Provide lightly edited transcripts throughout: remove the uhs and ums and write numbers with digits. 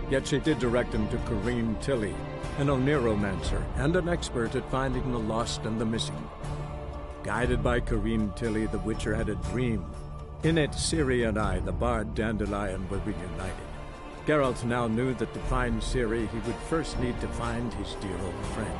Yet she did direct him to Corrine Tilly, an Oniromancer and an expert at finding the lost and the missing. Guided by Corrine Tilly, the Witcher had a dream. In it, Ciri and I, the bard Dandelion, were reunited. Geralt now knew that to find Ciri, he would first need to find his dear old friend.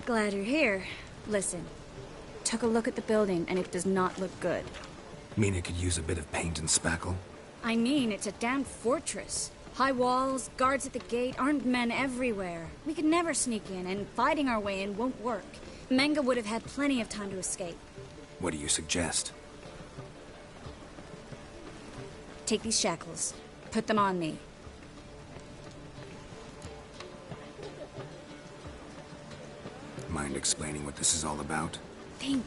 Glad you're here. Listen, took a look at the building and it does not look good. Mean it could use a bit of paint and spackle? I mean, it's a damn fortress. High walls, guards at the gate, armed men everywhere. We could never sneak in, and fighting our way in won't work. Menga would have had plenty of time to escape. What do you suggest? Take these shackles. Put them on me. Mind explaining what this is all about? Think.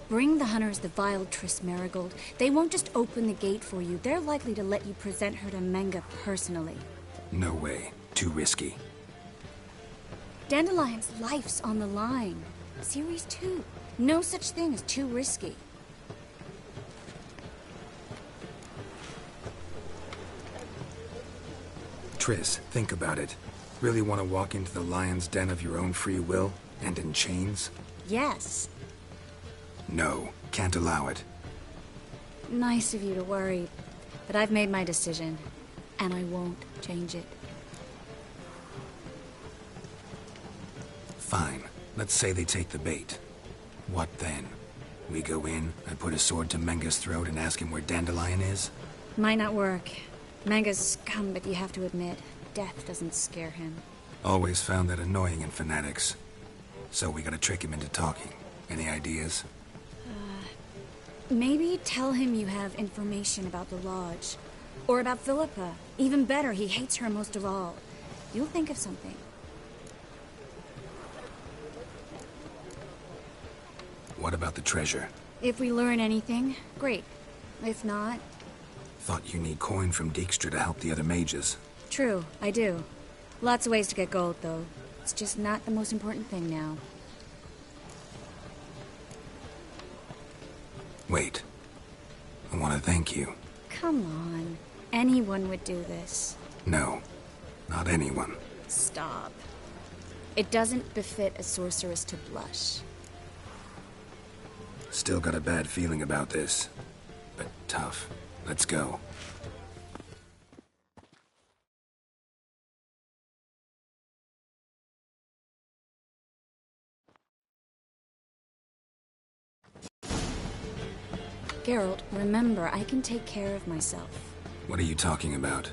Bring the hunters the vile Triss Marigold. They won't just open the gate for you. They're likely to let you present her to Menga personally. No way. Too risky. Dandelion's life's on the line. Ciri's too. No such thing as too risky. Triss, think about it. Really want to walk into the lion's den of your own free will? And in chains? Yes. No, can't allow it. Nice of you to worry, but I've made my decision, and I won't change it. Fine. Let's say they take the bait. What then? We go in, I put a sword to Menga's throat and ask him where Dandelion is? Might not work. Menga's scum, but you have to admit, death doesn't scare him. Always found that annoying in fanatics. So we gotta trick him into talking. Any ideas? Maybe tell him you have information about the Lodge. Or about Philippa. Even better, he hates her most of all. You'll think of something. What about the treasure? If we learn anything, great. If not... Thought you need coin from Dijkstra to help the other mages. True, I do. Lots of ways to get gold, though. It's just not the most important thing now. Wait. I want to thank you. Come on. Anyone would do this. No. Not anyone. Stop. It doesn't befit a sorceress to blush. Still got a bad feeling about this. But tough. Let's go. Geralt, remember, I can take care of myself. What are you talking about?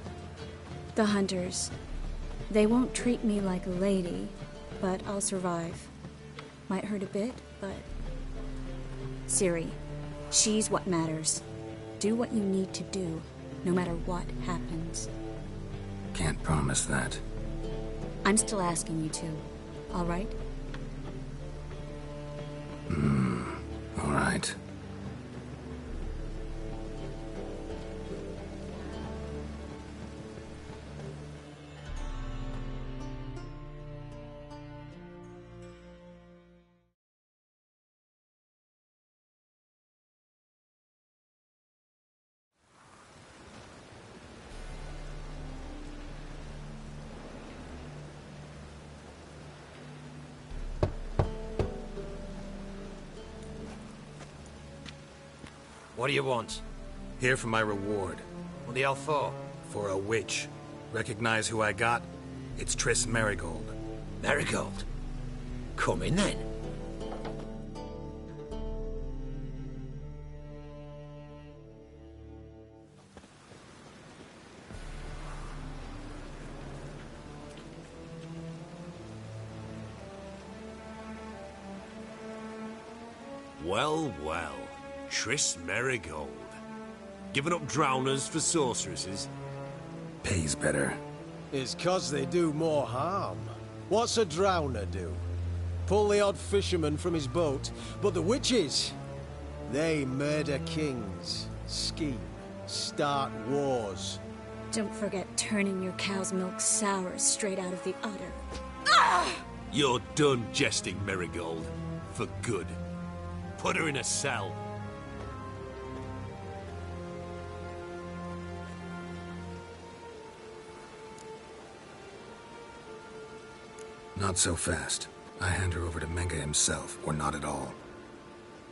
The hunters. They won't treat me like a lady, but I'll survive. Might hurt a bit, but... Ciri, she's what matters. Do what you need to do, no matter what happens. Can't promise that. I'm still asking you to, all right? All right. What do you want? Here for my reward. What the hell for? For a witch. Recognize who I got? It's Triss Merigold. Marigold? Come in then. Well, well. Triss Merigold. Giving up drowners for sorceresses? Pays better. It's 'cause they do more harm. What's a drowner do? Pull the odd fisherman from his boat. But the witches, they murder kings, scheme, start wars. Don't forget turning your cow's milk sour straight out of the udder. You're done jesting, Merigold. For good. Put her in a cell. Not so fast. I hand her over to Menga himself, or not at all.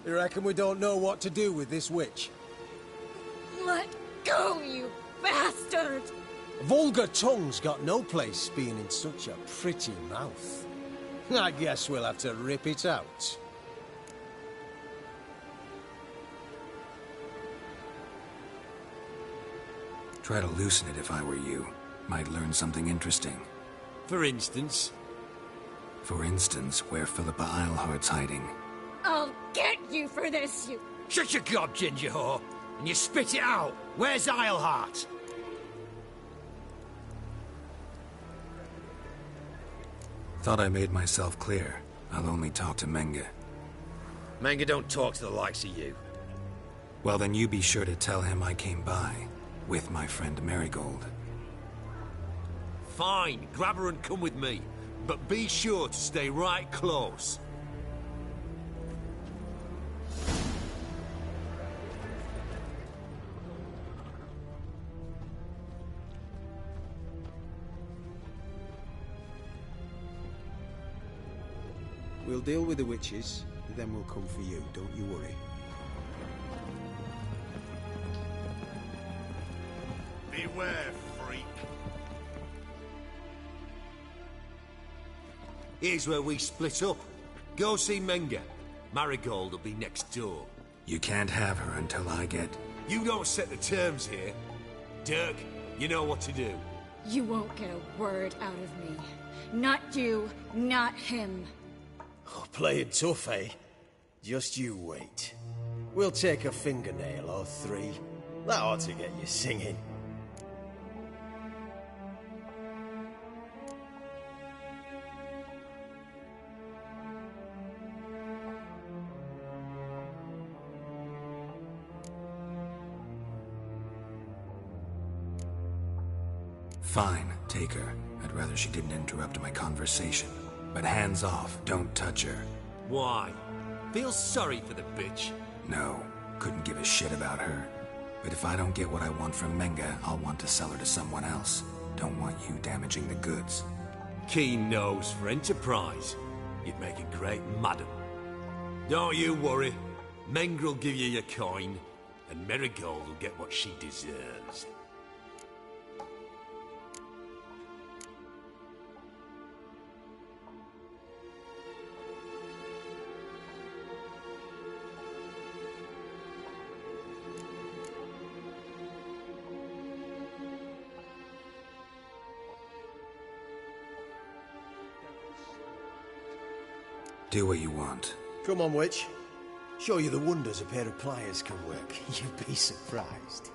You reckon we don't know what to do with this witch? Let go, you bastard! Vulgar tongue's got no place being in such a pretty mouth. I guess we'll have to rip it out. Try to loosen it if I were you. Might learn something interesting. For instance? For instance, where Philippa Eilhart's hiding. I'll get you for this, you... Shut your gob, ginger whore, and you spit it out. Where's Eilhart? Thought I made myself clear. I'll only talk to Menga. Menga don't talk to the likes of you. Well, then you be sure to tell him I came by, with my friend Merigold. Fine, grab her and come with me. But be sure to stay right close. We'll deal with the witches, then we'll come for you, don't you worry. Beware, freak. Here's where we split up. Go see Menga. Marigold will be next door. You can't have her until I get... You don't set the terms here. Dirk, you know what to do. You won't get a word out of me. Not you, not him. Oh, playing tough, eh? Just you wait. We'll take a fingernail or three. That ought to get you singing. Fine, take her. I'd rather she didn't interrupt my conversation. But hands off, don't touch her. Why? Feel sorry for the bitch? No, couldn't give a shit about her. But if I don't get what I want from Menga, I'll want to sell her to someone else. Don't want you damaging the goods. Keen nose for enterprise. You'd make a great madam. Don't you worry. Mengrel will give you your coin, and Merigold will get what she deserves. Do what you want. Come on, witch. Show you the wonders a pair of pliers can work. You'd be surprised.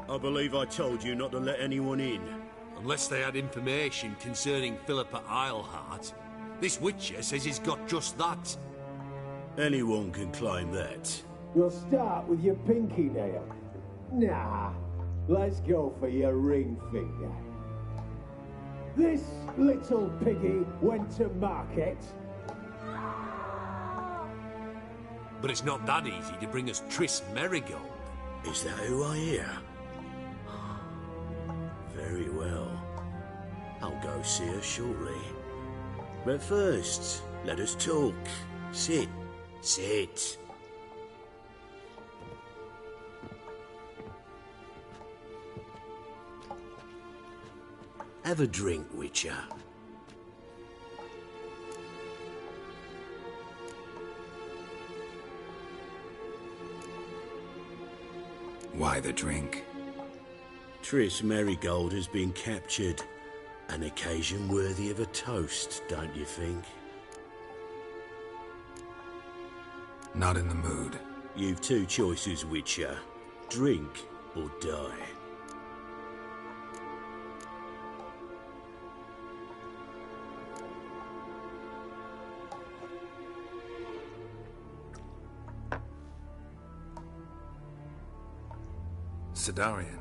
I believe I told you not to let anyone in. Unless they had information concerning Philippa Eilhart. This Witcher says he's got just that. Anyone can claim that. We'll start with your pinky nail. Nah, let's go for your ring finger. This little piggy went to market. But it's not that easy to bring us Triss Merigold. Is that who I hear? Very well. I'll go see her shortly. But first, let us talk. Sit. Sit. Have a drink, Witcher. Why the drink? Triss Merigold has been captured. An occasion worthy of a toast, don't you think? Not in the mood. You've two choices, Witcher. Drink or die. Sidarian.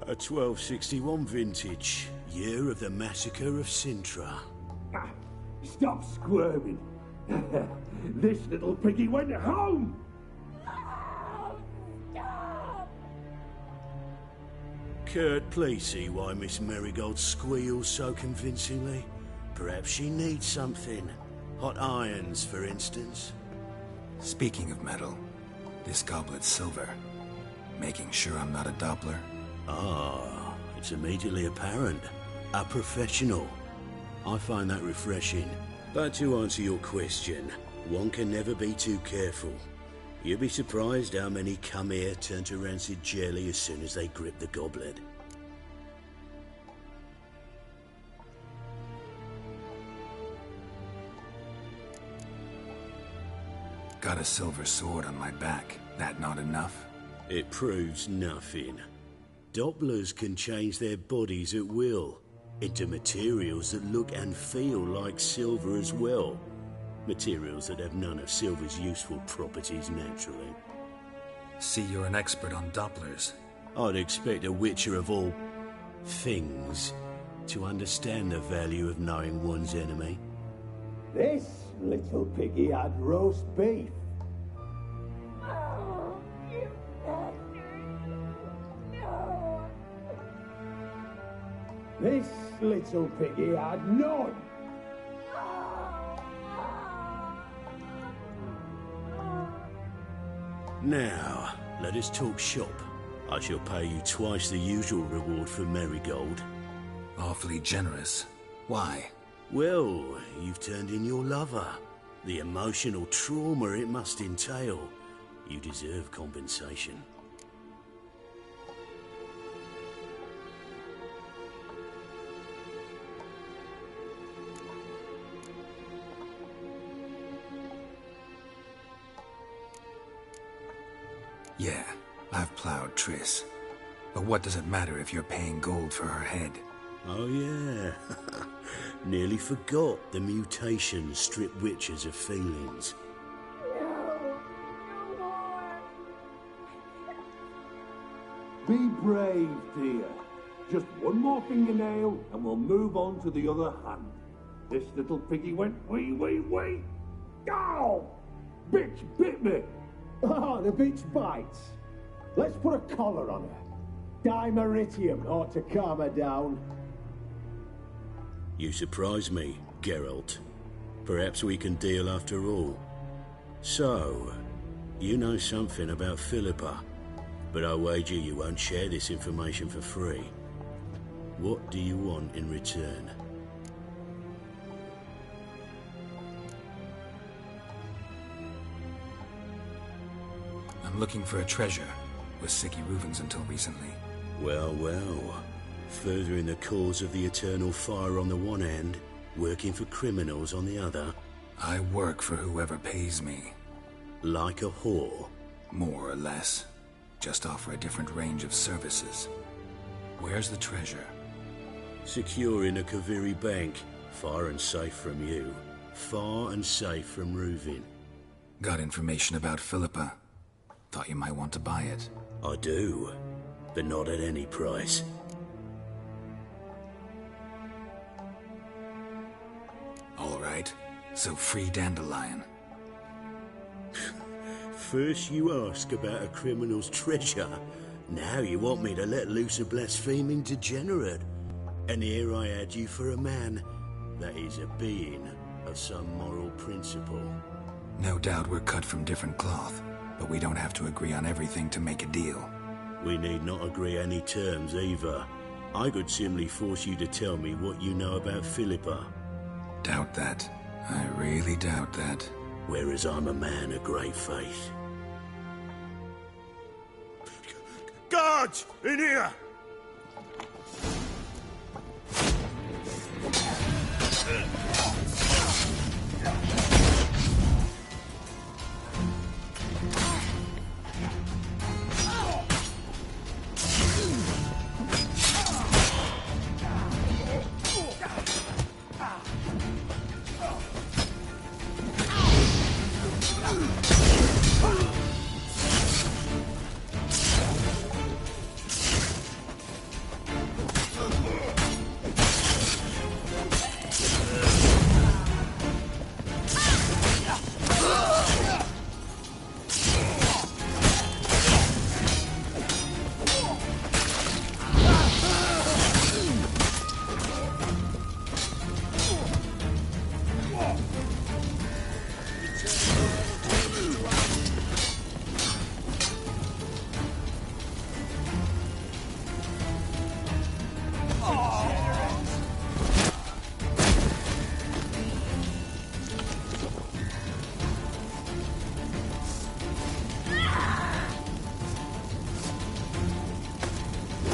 A 1261 vintage, year of the massacre of Sintra. Ah, stop squirming. This little piggy went home. Kurt, please see why Miss Merigold squeals so convincingly. Perhaps she needs something. Hot irons, for instance. Speaking of metal, this goblet's silver. Making sure I'm not a Doppler. Ah, it's immediately apparent. A professional. I find that refreshing. But to answer your question, one can never be too careful. You'd be surprised how many come here turn to rancid jelly as soon as they grip the goblet. Got a silver sword on my back. That not enough? It proves nothing. Dopplers can change their bodies at will, into materials that look and feel like silver as well. Materials that have none of silver's useful properties naturally. See, you're an expert on Dopplers. I'd expect a Witcher of all things to understand the value of knowing one's enemy. This little piggy had roast beef. This little piggy had none. Now, let us talk shop. I shall pay you twice the usual reward for Merigold. Awfully generous. Why? Well, you've turned in your lover. The emotional trauma it must entail. You deserve compensation. Yeah, I've plowed Triss. But what does it matter if you're paying gold for her head? Oh yeah. Nearly forgot the mutations strip witches of feelings. Be brave, dear. Just one more fingernail and we'll move on to the other hand. This little piggy went wee. Ow! Bitch bit me! Oh, the bitch bites. Let's put a collar on her. Dimeritium ought to calm her down. You surprise me, Geralt. Perhaps we can deal after all. So, you know something about Philippa, but I wager you won't share this information for free. What do you want in return? I'm looking for a treasure. Was Sicky Reuven's until recently. Well, well. Furthering the cause of the eternal fire on the one hand, working for criminals on the other. I work for whoever pays me. Like a whore? More or less. Just offer a different range of services. Where's the treasure? Secure in a Kaviri bank. Far and safe from you. Far and safe from Reuven. Got information about Philippa. Thought you might want to buy it. I do, but not at any price. All right, so free Dandelion. First you ask about a criminal's treasure. Now you want me to let loose a blaspheming degenerate. And here I had you for a man. That is a being of some moral principle. No doubt we're cut from different cloth, but we don't have to agree on everything to make a deal. We need not agree any terms either. I could simply force you to tell me what you know about Philippa. Doubt that. I really doubt that. Whereas I'm a man of great faith. Guards! In here!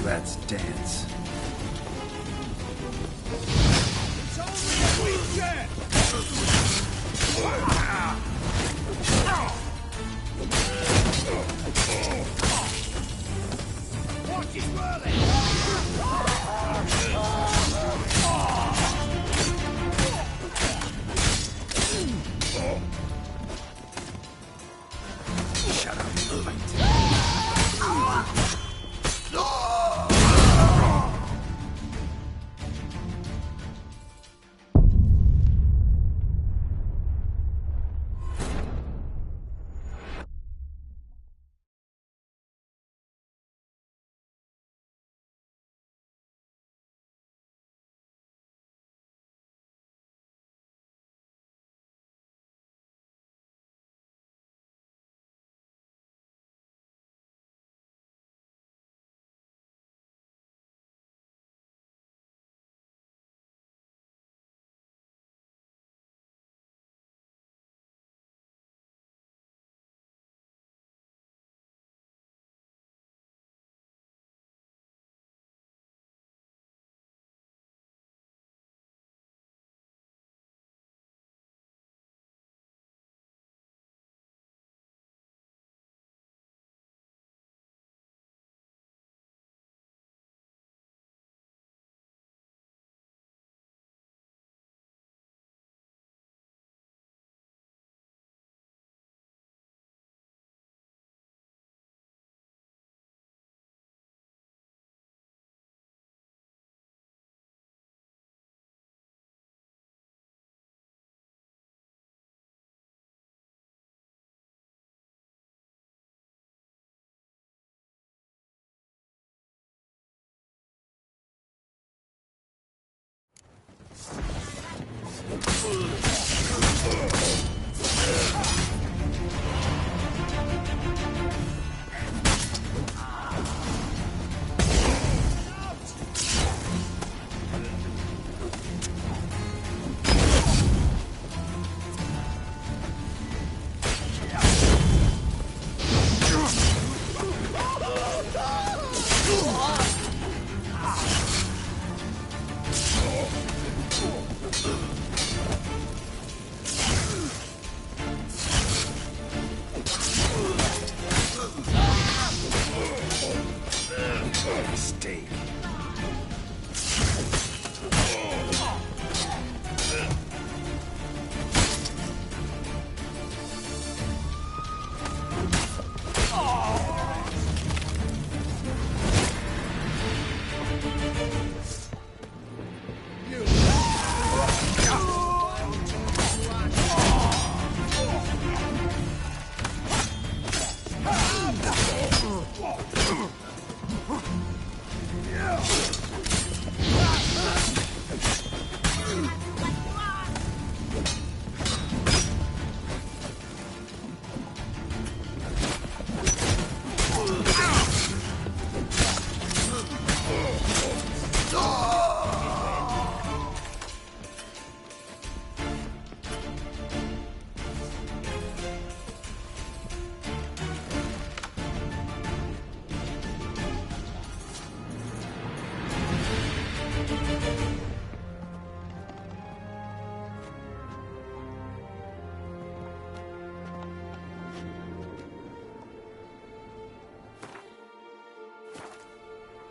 Let's dance. It's only a weekend! Watch it whirling! Shut up, fight.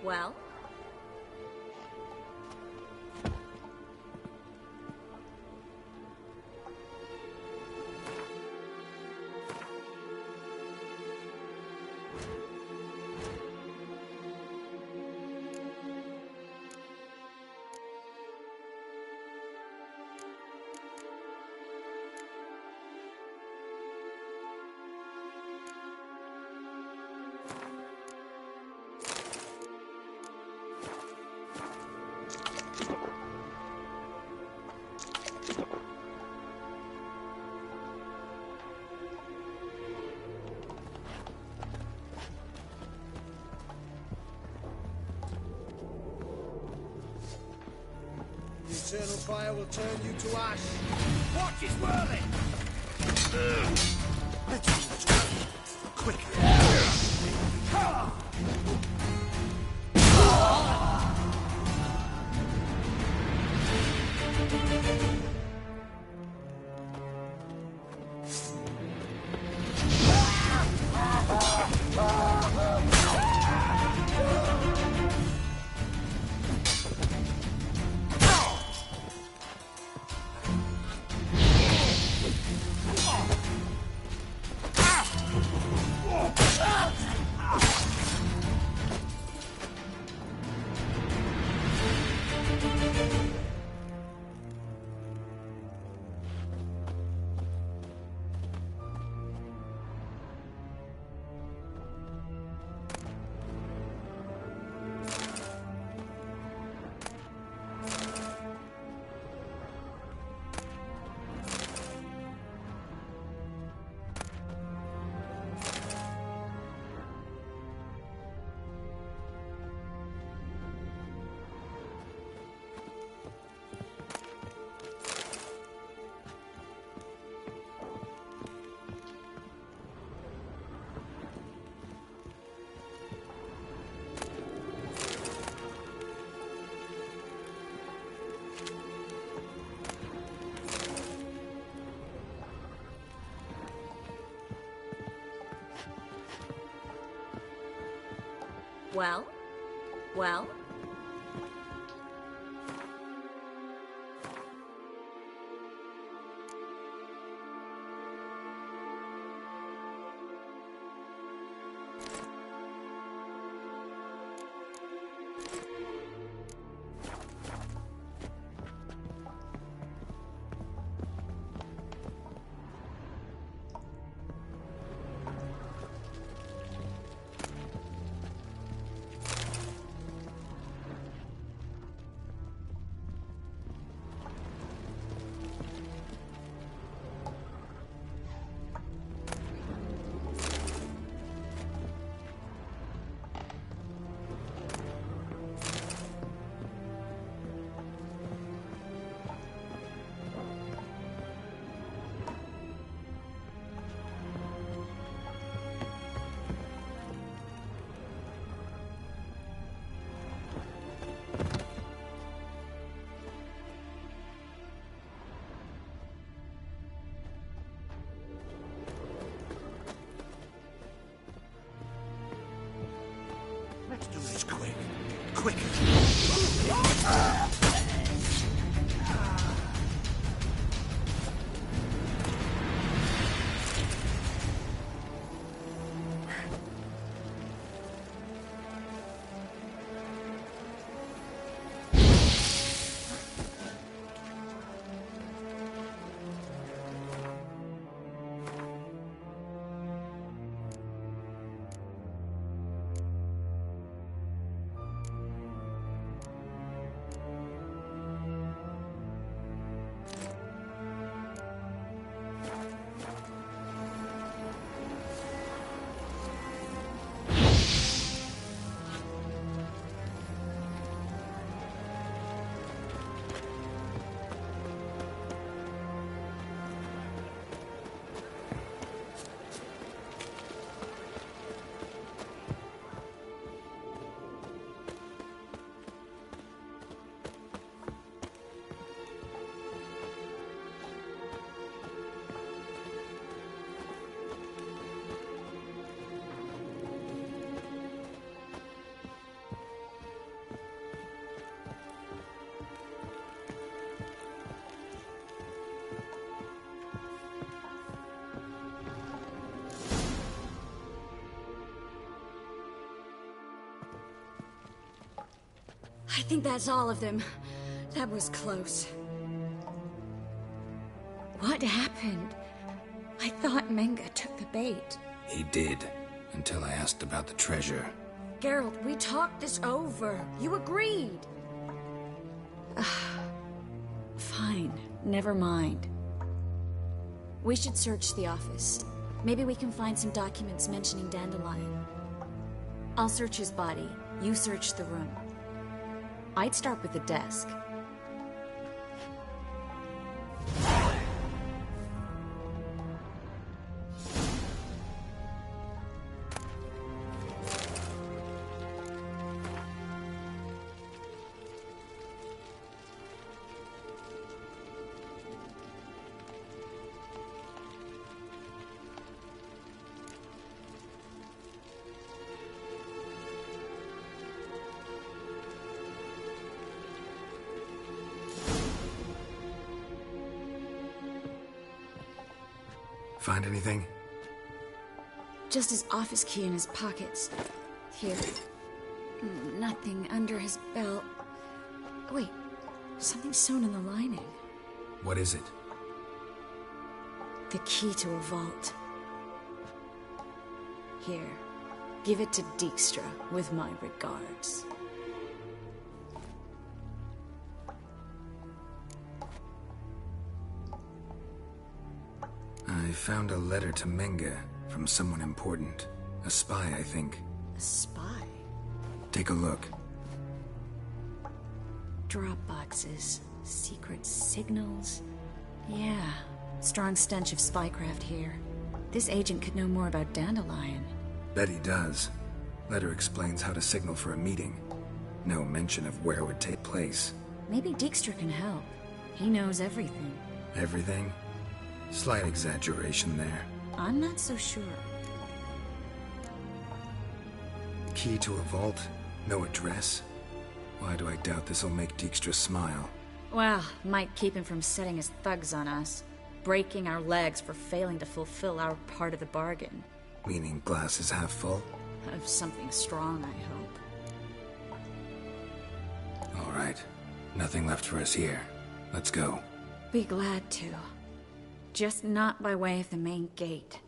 Well? The eternal fire will turn you to ash. Watch it whirling! Quick! Well? Well? I think that's all of them. That was close. What happened? I thought Menga took the bait. He did, until I asked about the treasure. Geralt, we talked this over. You agreed. Fine, never mind. We should search the office. Maybe we can find some documents mentioning Dandelion. I'll search his body. You search the room. I'd start with the desk. Find anything? Just his office key in his pockets. Here. Nothing under his belt. Wait, something's sewn in the lining. What is it? The key to a vault. Here, give it to Dijkstra with my regards. I found a letter to Menga from someone important. A spy, I think. A spy? Take a look. Drop boxes, secret signals. Yeah, strong stench of spycraft here. This agent could know more about Dandelion. Bet he does. Letter explains how to signal for a meeting. No mention of where it would take place. Maybe Dijkstra can help. He knows everything. Everything? Slight exaggeration there. I'm not so sure. Key to a vault? No address? Why do I doubt this'll make Dijkstra smile? Well, might keep him from setting his thugs on us. Breaking our legs for failing to fulfill our part of the bargain. Meaning glass is half full? Of something strong, I hope. All right. Nothing left for us here. Let's go. Be glad to. Just not by way of the main gate.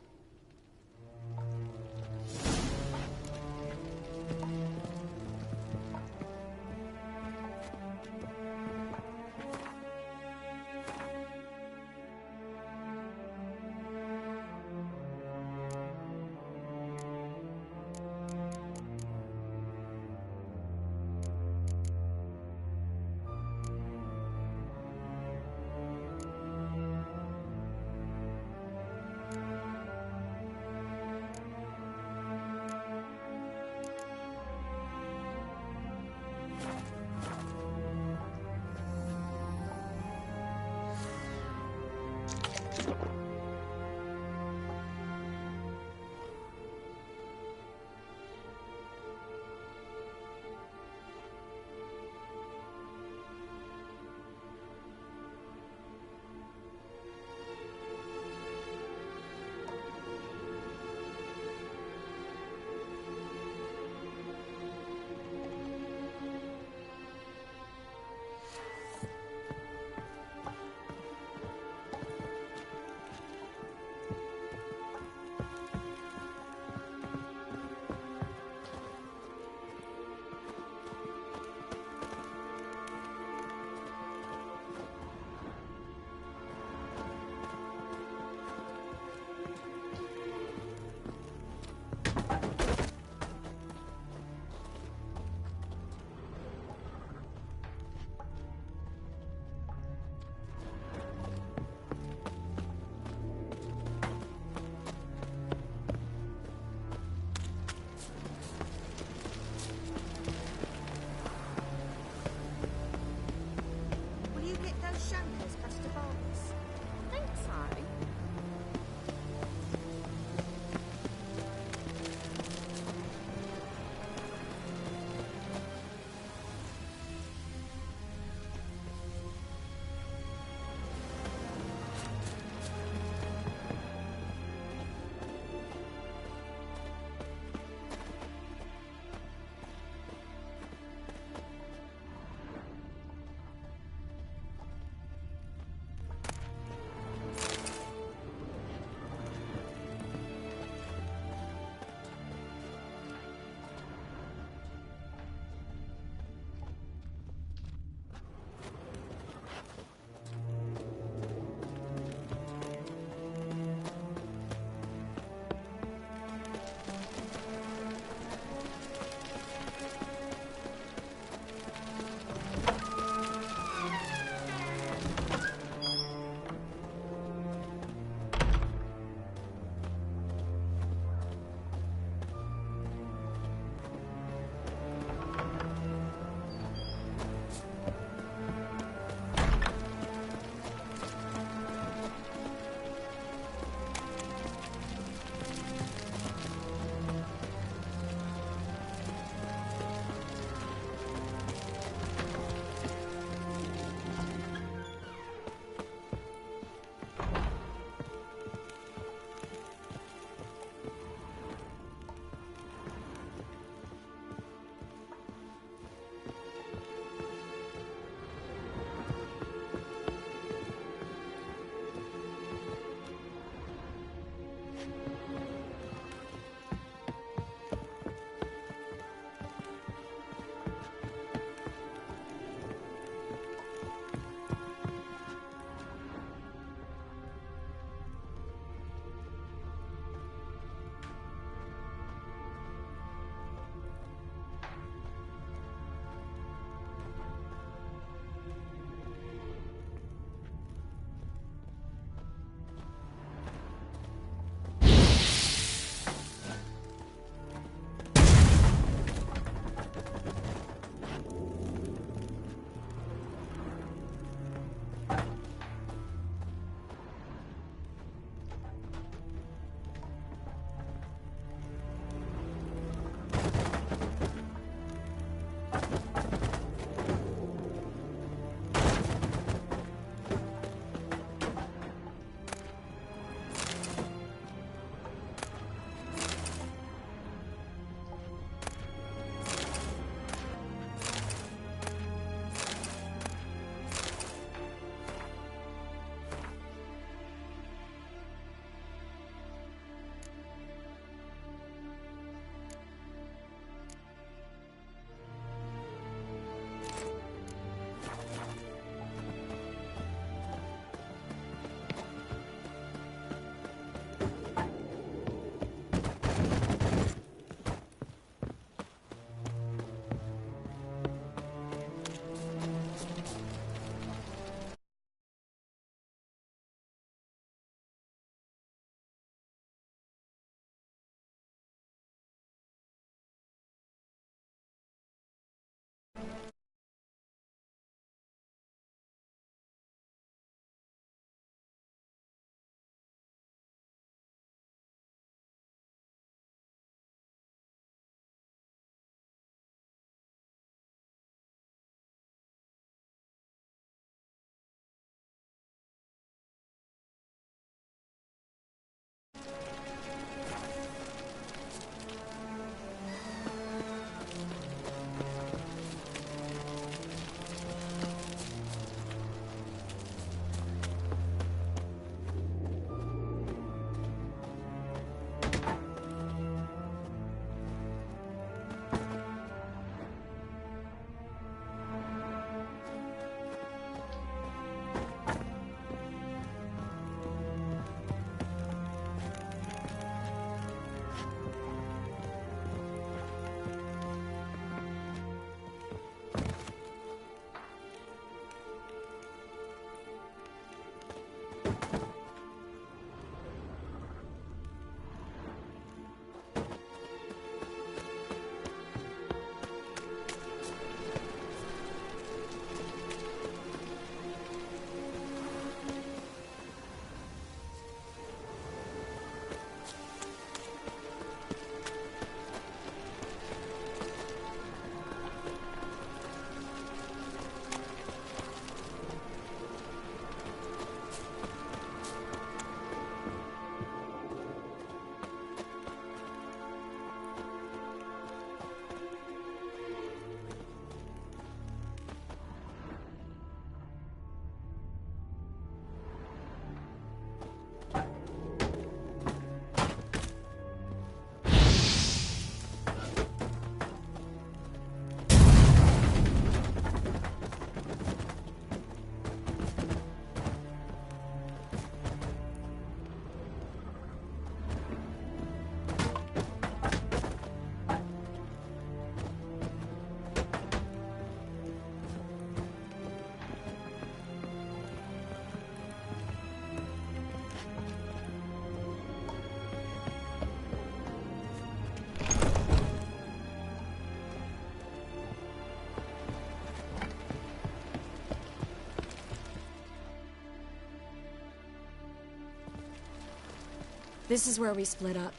This is where we split up.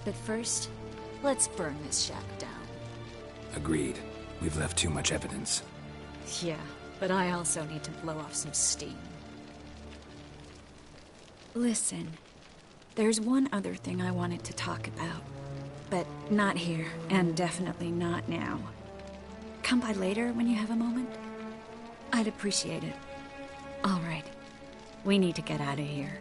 But first, let's burn this shack down. Agreed. We've left too much evidence. Yeah, but I also need to blow off some steam. Listen, there's one other thing I wanted to talk about. But not here, and definitely not now. Come by later when you have a moment? I'd appreciate it. All right. We need to get out of here.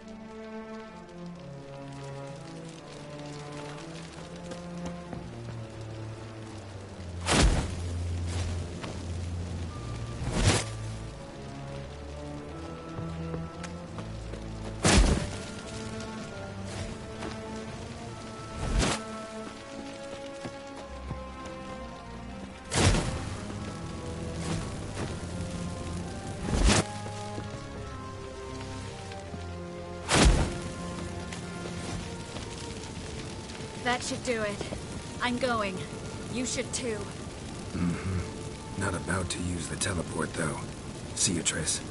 That should do it. I'm going. You should too. Mm-hmm. Not about to use the teleport, though. See you, Triss.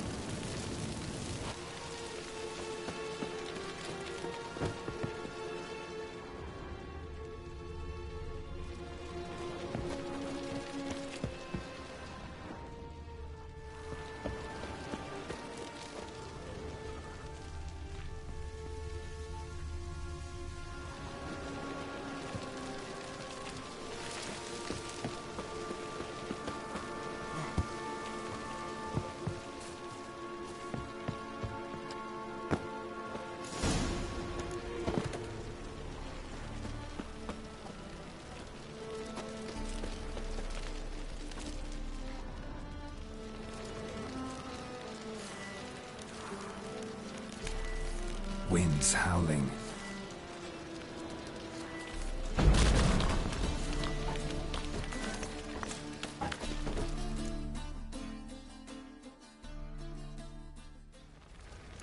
Winds howling.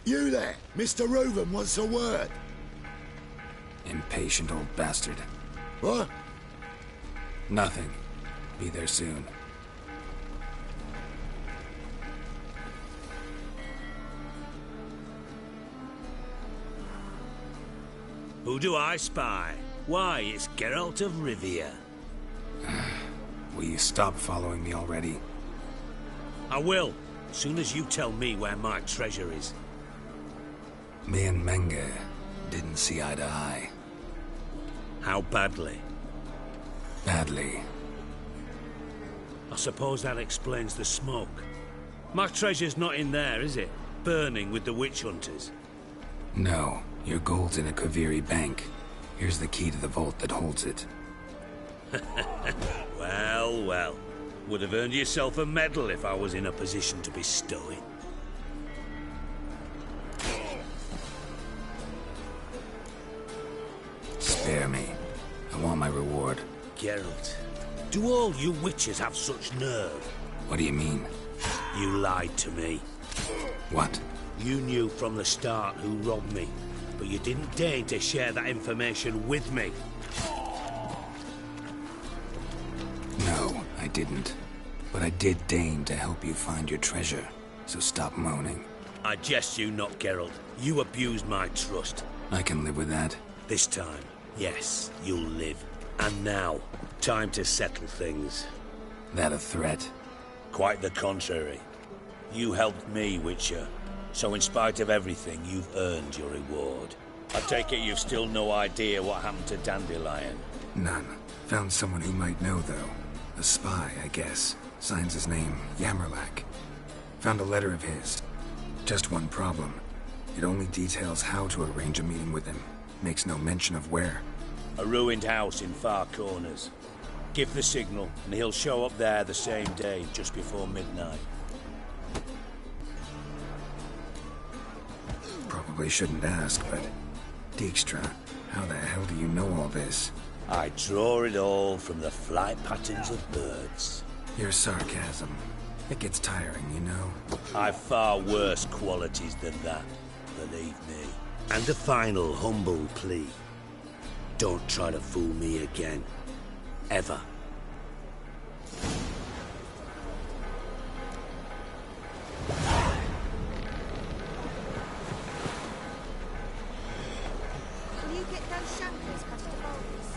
You there! Mr. Reuven wants a word. Impatient old bastard. What? Nothing. Be there soon. Who do I spy? Why, it's Geralt of Rivia. Will you stop following me already? I will, as soon as you tell me where my treasure is. Me and Menge didn't see eye to eye. How badly? Badly. I suppose that explains the smoke. My treasure's not in there, is it? Burning with the witch hunters. No. Your gold's in a Kaviri bank. Here's the key to the vault that holds it. Well, well. Would have earned yourself a medal if I was in a position to bestow it. Spare me. I want my reward. Geralt, do all you witches have such nerve? What do you mean? You lied to me. What? You knew from the start who robbed me, but you didn't deign to share that information with me. No, I didn't. But I did deign to help you find your treasure, so stop moaning. I jest you not, Geralt. You abused my trust. I can live with that. This time, yes, you'll live. And now, time to settle things. That a threat? Quite the contrary. You helped me, Witcher. So in spite of everything, you've earned your reward. I take it you've still no idea what happened to Dandelion? None. Found someone who might know, though. A spy, I guess. Signs his name, Yammerlack. Found a letter of his. Just one problem. It only details how to arrange a meeting with him. Makes no mention of where. A ruined house in Far Corners. Give the signal, and he'll show up there the same day, just before midnight. Probably shouldn't ask, but... Dijkstra, how the hell do you know all this? I draw it all from the flight patterns of birds. Your sarcasm. It gets tiring, you know? I've far worse qualities than that, believe me. And a final humble plea. Don't try to fool me again. Ever. Will you get those shackles cut to boulders?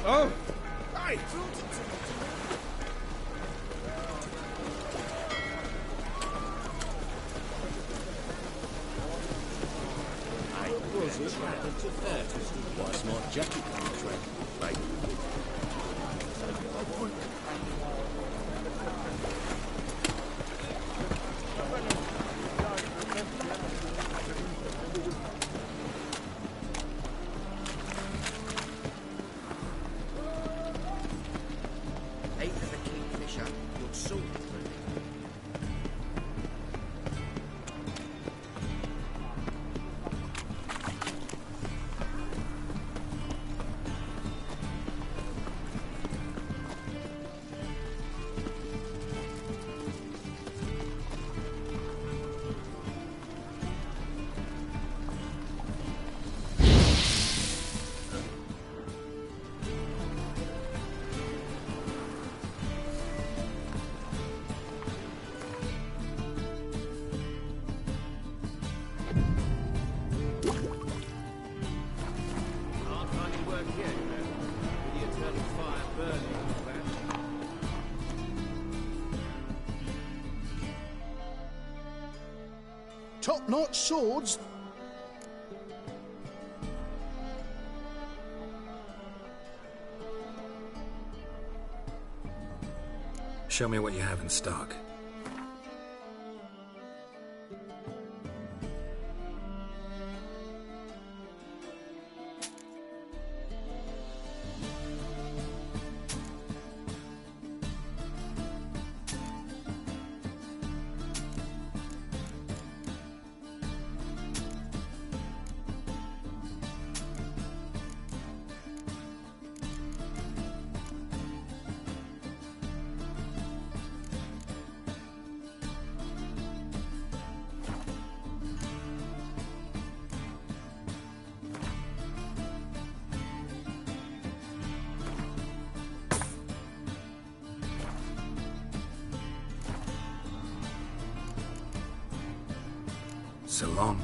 Oh! Hey! Quite a smart jacket on the train. Right. Eight of the Kingfisher, your sword. Top-notch swords? Show me what you have in stock. So long.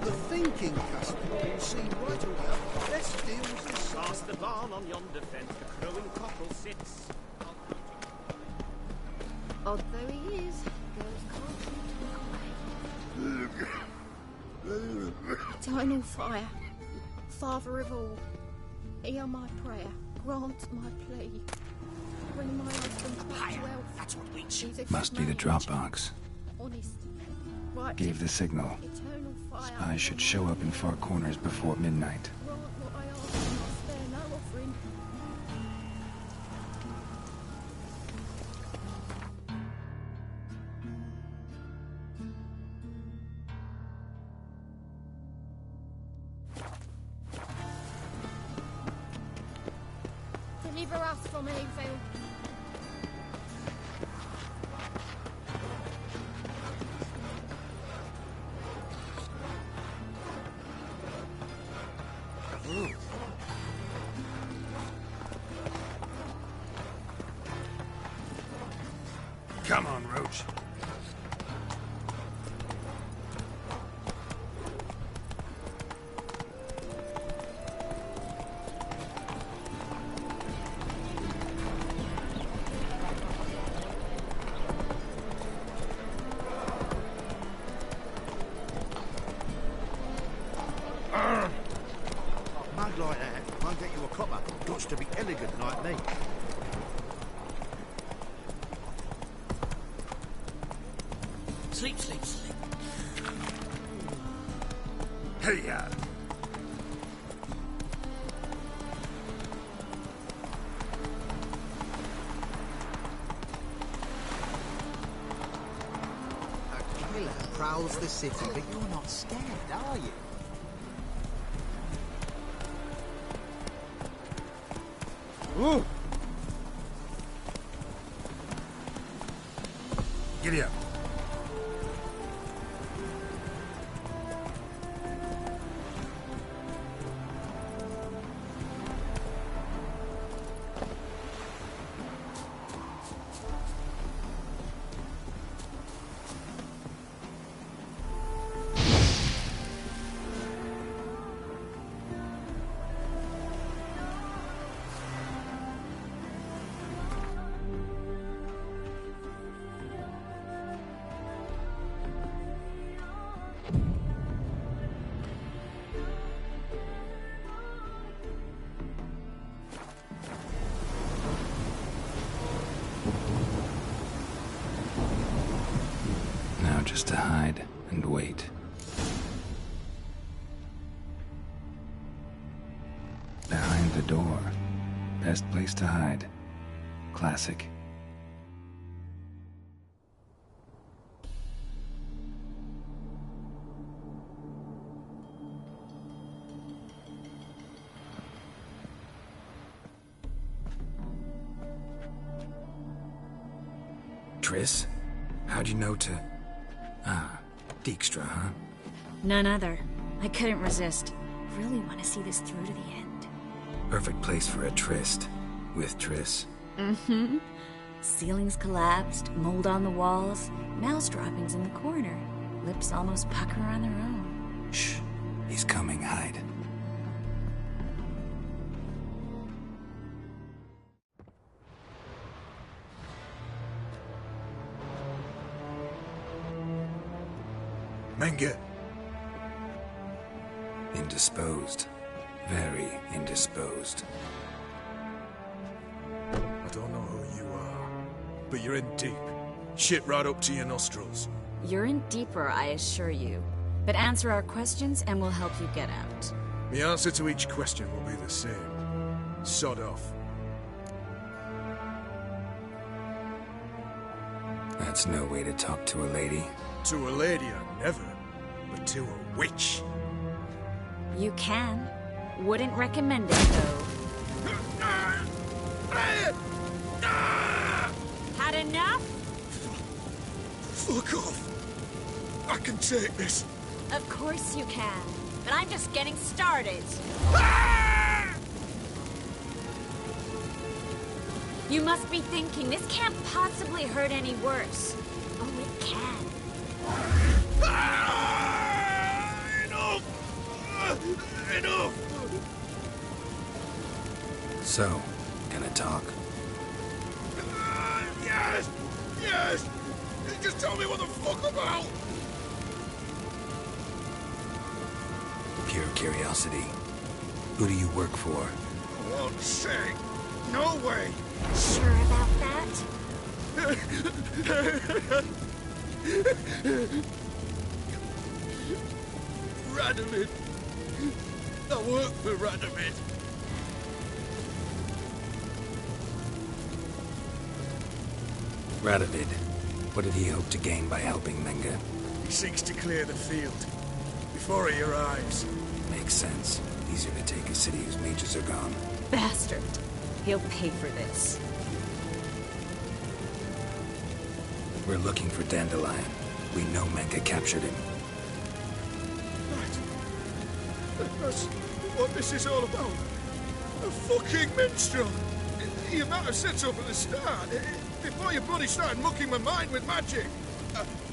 The thinking customer will see right away best deals this Past the barn on yonder fence, the crowing cockle sits. Odd though he is, girls can't keep away. Eternal fire, Father of all, hear my prayer, grant my plea. Bring my husband back to health. That's what we Must be the Dropbox. Honest, right. Gave the signal. Eternal fire. Spies should show up in far corners before midnight. Grant what I ask, and I'll spare no offering. Deliver us from evil. Come on, Roach. Mug like that won't get you a copper. Got to be elegant like me. Sleep, sleep, sleep. Hey, A killer prowls the city, but you're not scared, are you? Ooh. Giddy up. Now just to hide and wait. Behind the door. Best place to hide. Classic. Triss? How'd you know to... Ah, Dijkstra, huh? None other. I couldn't resist. Really want to see this through to the end. Perfect place for a tryst. With Triss. Mm-hmm. Ceilings collapsed, mold on the walls, mouse droppings in the corner. Lips almost pucker on their own. Shh. He's coming, hide. Menge. Indisposed. Very indisposed. I don't know who you are, but you're in deep. Shit right up to your nostrils. You're in deeper, I assure you. But answer our questions and we'll help you get out. The answer to each question will be the same. Sod off. That's no way to talk to a lady. To a lady, I never. But to a witch. You can. Wouldn't recommend it, though. Had enough? Fuck off. I can take this. Of course you can. But I'm just getting started. You must be thinking, this can't possibly hurt any worse. Oh, it can. Enough! Enough! So, gonna talk? Yes! Yes! Just tell me what the fuck about! Pure curiosity. Who do you work for? Won't say. No way! Sure about that? Radovid. I work for Radovid. Radovid. What did he hope to gain by helping Menga? He seeks to clear the field before he arrives. Makes sense. Easier to take a city whose mages are gone. Bastard. He'll pay for this. We're looking for Dandelion. We know Menga captured him. Right. That's what this is all about. A fucking minstrel. You might have said so from the start. Before you bloody started mucking my mind with magic.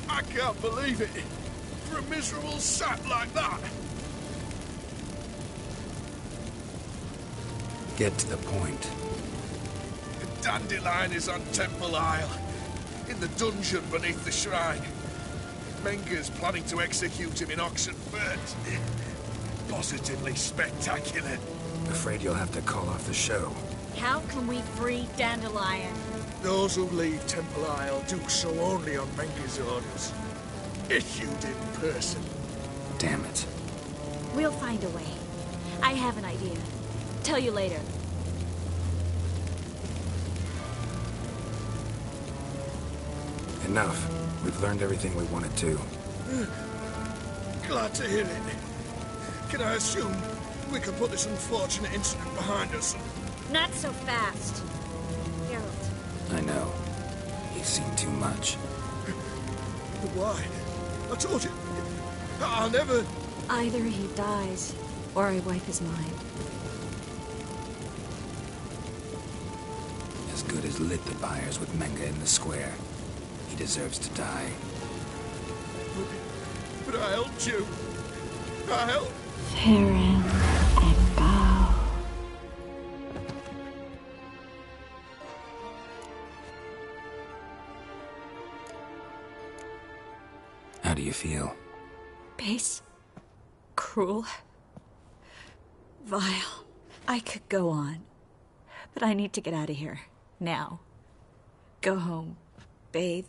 I can't believe it. For a miserable sap like that. Get to the point. Dandelion is on Temple Isle. In the dungeon beneath the shrine. Menga's planning to execute him in Oxenfurt. Positively spectacular. Afraid you'll have to call off the show. How can we free Dandelion? Those who leave Temple Isle do so only on Menga's orders. Issued in person. Damn it. We'll find a way. I have an idea. Tell you later. Enough. We've learned everything we wanted to. Glad to hear it. Can I assume we can put this unfortunate incident behind us? Not so fast. Geralt. I know. He's seen too much. But why? I told you. I'll never... Either he dies, or I wipe his mind. As good as lit the buyers with Menga in the square. He deserves to die. But I helped you. I helped. Farron and Gao. How do you feel? Base. Cruel. Vile. I could go on. But I need to get out of here. Now. Go home. Bathe.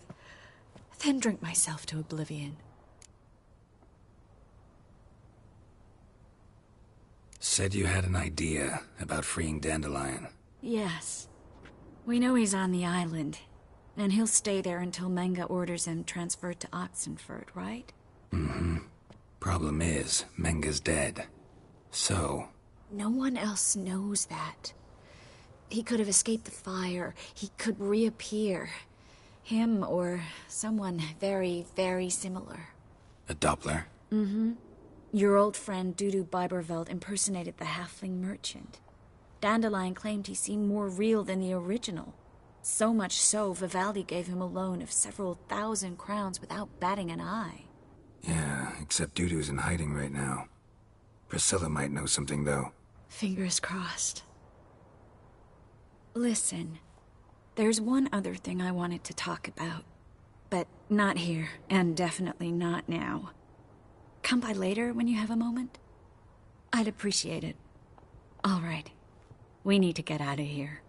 Then drink myself to oblivion. Said you had an idea about freeing Dandelion. Yes. We know he's on the island. And he'll stay there until Menga orders him transferred to Oxenfurt, right? Mm-hmm. Problem is, Menga's dead. So... No one else knows that. He could have escaped the fire. He could reappear. Him or someone very, very similar. A Doppler? Mm-hmm. Your old friend Dudu Biberveld impersonated the halfling merchant. Dandelion claimed he seemed more real than the original. So much so, Vivaldi gave him a loan of several thousand crowns without batting an eye. Yeah, except Dudu's in hiding right now. Priscilla might know something, though. Fingers crossed. Listen, there's one other thing I wanted to talk about. But not here, and definitely not now. Come by later when you have a moment? I'd appreciate it. All right. We need to get out of here.